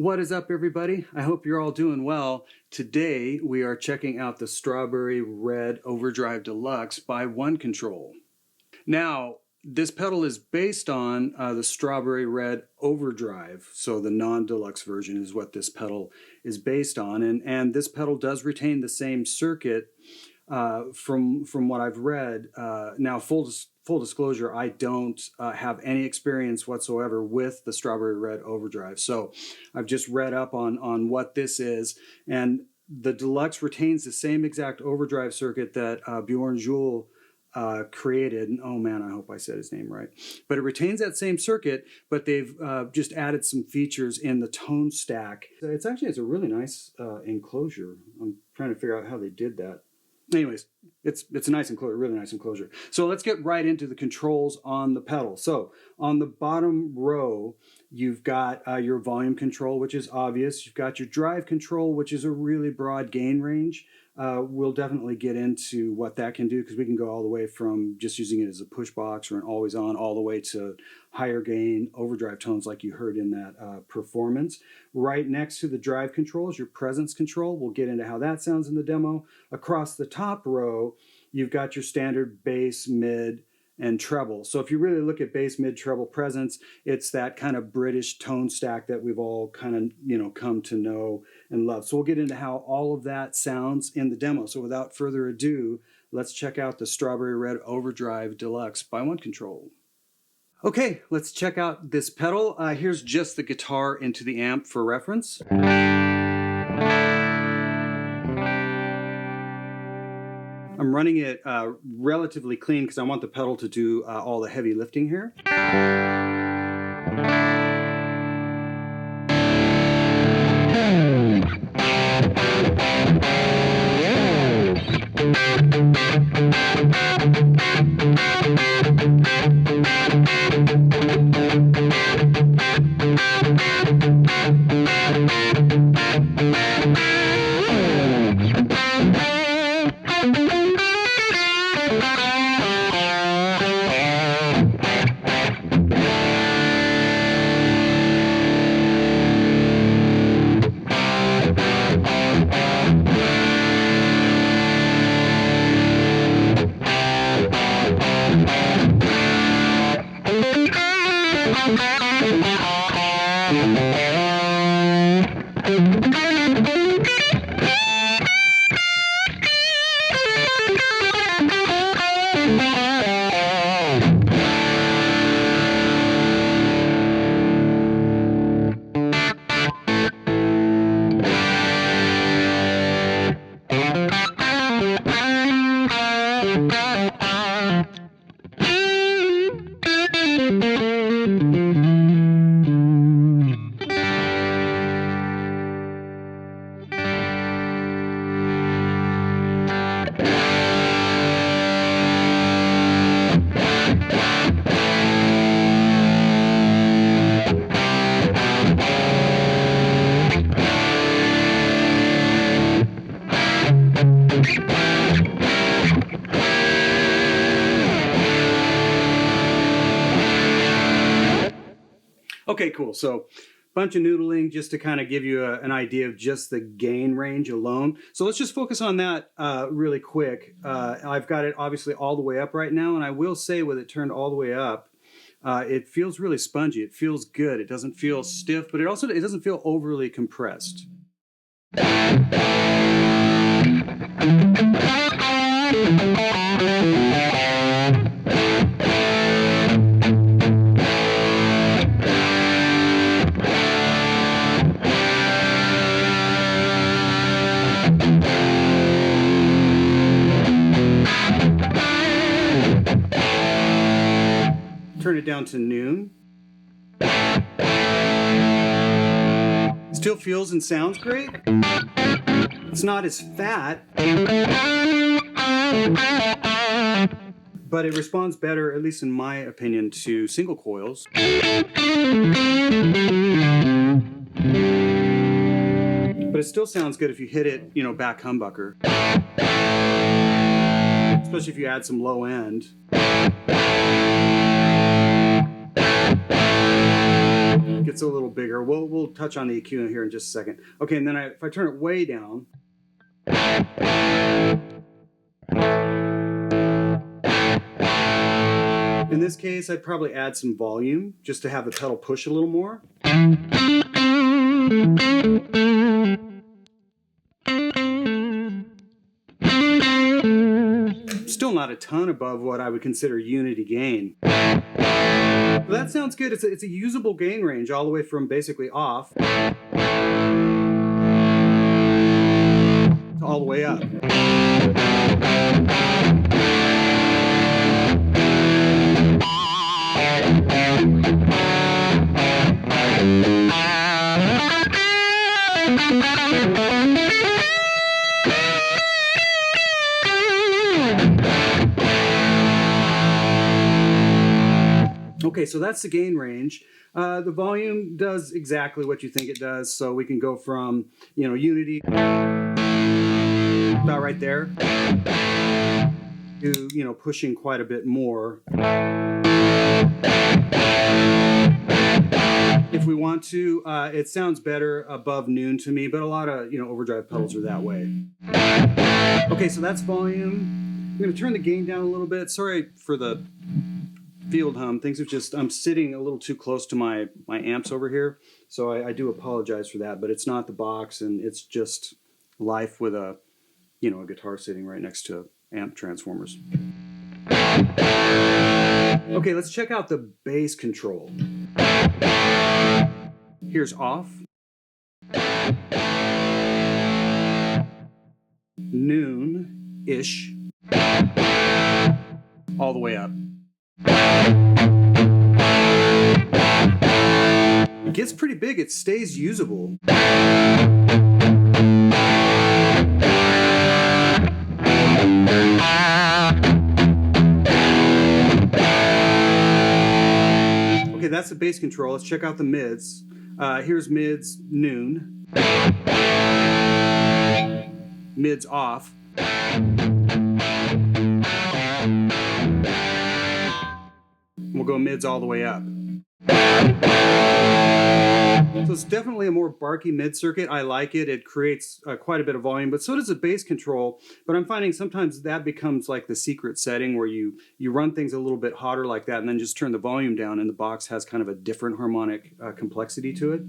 What is up, everybody? I hope you're all doing well. Today we are checking out the Strawberry Red Overdrive Deluxe by One Control. Now, this pedal is based on the Strawberry Red Overdrive, so the non-deluxe version is what this pedal is based on, and this pedal does retain the same circuit from what I've read. Now, full disclosure, I don't have any experience whatsoever with the Strawberry Red Overdrive, so I've just read up on what this is, and the Deluxe retains the same exact overdrive circuit that Bjorn Juul created. And oh man, I hope I said his name right. But it retains that same circuit, but they've just added some features in the tone stack. It's a really nice enclosure. I'm trying to figure out how they did that. Anyways, it's a nice enclosure, really nice enclosure. So let's get right into the controls on the pedal. So on the bottom row, you've got your volume control, which is obvious. You've got your drive control, which is a really broad gain range. We'll definitely get into what that can do, because we can go all the way from just using it as a push box or an always on, all the way to higher gain overdrive tones like you heard in that performance. Right next to the drive control is your presence control. We'll get into how that sounds in the demo. Across the top row, you've got your standard bass, mid, and treble. So if you really look at bass, mid, treble, presence, it's that kind of British tone stack that we've all kind of, come to know and love. So we'll get into how all of that sounds in the demo. So without further ado, let's check out the Strawberry Red Overdrive Deluxe by One Control. Okay, let's check out this pedal. Here's just the guitar into the amp for reference. I'm running it relatively clean because I want the pedal to do all the heavy lifting here. Okay, cool. So bunch of noodling just to kind of give you an idea of just the gain range alone. So let's just focus on that really quick. I've got it obviously all the way up right now, and I will say with it turned all the way up, it feels really spongy. It feels good. It doesn't feel stiff, but it doesn't feel overly compressed. Turn it down to noon. Still feels and sounds great. It's not as fat, but it responds better, at least in my opinion, to single coils. But it still sounds good if you hit it, back humbucker. Especially if you add some low end. gets a little bigger. We'll touch on the EQ here in just a second. Okay, and then if I turn it way down, in this case, I'd probably add some volume just to have the pedal push a little more. Still not a ton above what I would consider unity gain. But that sounds good. It's a usable gain range all the way from basically off to all the way up. Okay, so that's the gain range. The volume does exactly what you think it does, so we can go from, unity about right there to, pushing quite a bit more. If we want to, it sounds better above noon to me, but a lot of, overdrive pedals are that way. Okay, so that's volume. I'm going to turn the gain down a little bit. Sorry for the field hum. Things have I'm sitting a little too close to my amps over here, so I do apologize for that, but it's not the box, and it's just life with a guitar sitting right next to amp transformers. Okay, let's check out the bass control. Here's off, noon-ish, all the way up. It gets pretty big. It stays usable. Okay, that's the bass control. Let's check out the mids. Here's mids noon. Mids off. We'll go mids all the way up. So it's definitely a more barky mid circuit. I like it. It creates quite a bit of volume, but so does the bass control. But I'm finding sometimes that becomes like the secret setting where you run things a little bit hotter like that and then just turn the volume down, and the box has kind of a different harmonic complexity to it.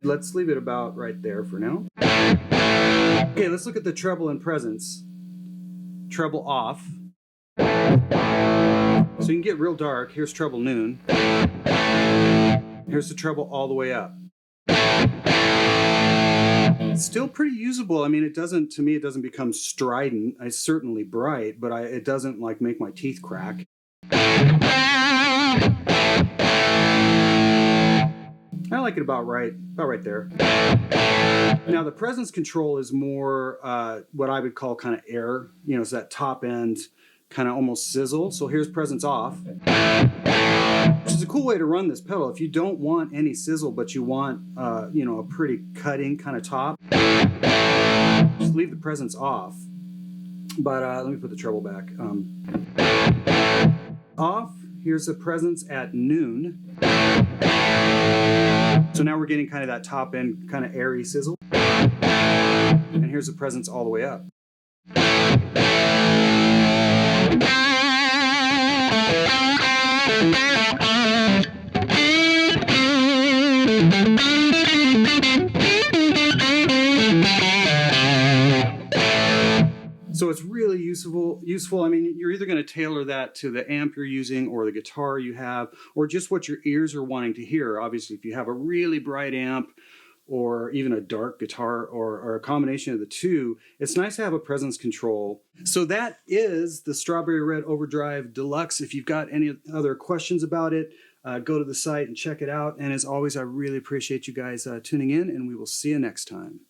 Let's leave it about right there for now. Okay, let's look at the treble and presence. Treble off. So you can get real dark. Here's treble noon. Here's the treble all the way up. It's still pretty usable. I mean, to me, it doesn't become strident. It's certainly bright, but it doesn't like make my teeth crack. I like it about right there. Now the presence control is more what I would call kind of air. It's that top end kind of almost sizzle. So here's presence off, which is a cool way to run this pedal. If you don't want any sizzle, but you want, a pretty cutting kind of top, just leave the presence off. But let me put the treble back. Off, here's the presence at noon. So now we're getting kind of that top end kind of airy sizzle. And here's the presence all the way up. So it's really useful. I mean, you're either going to tailor that to the amp you're using or the guitar you have, or just what your ears are wanting to hear. Obviously, if you have a really bright amp or even a dark guitar or a combination of the two, it's nice to have a presence control. So that is the Strawberry Red Overdrive Deluxe. If you've got any other questions about it, go to the site and check it out. And as always, I really appreciate you guys tuning in, and we will see you next time.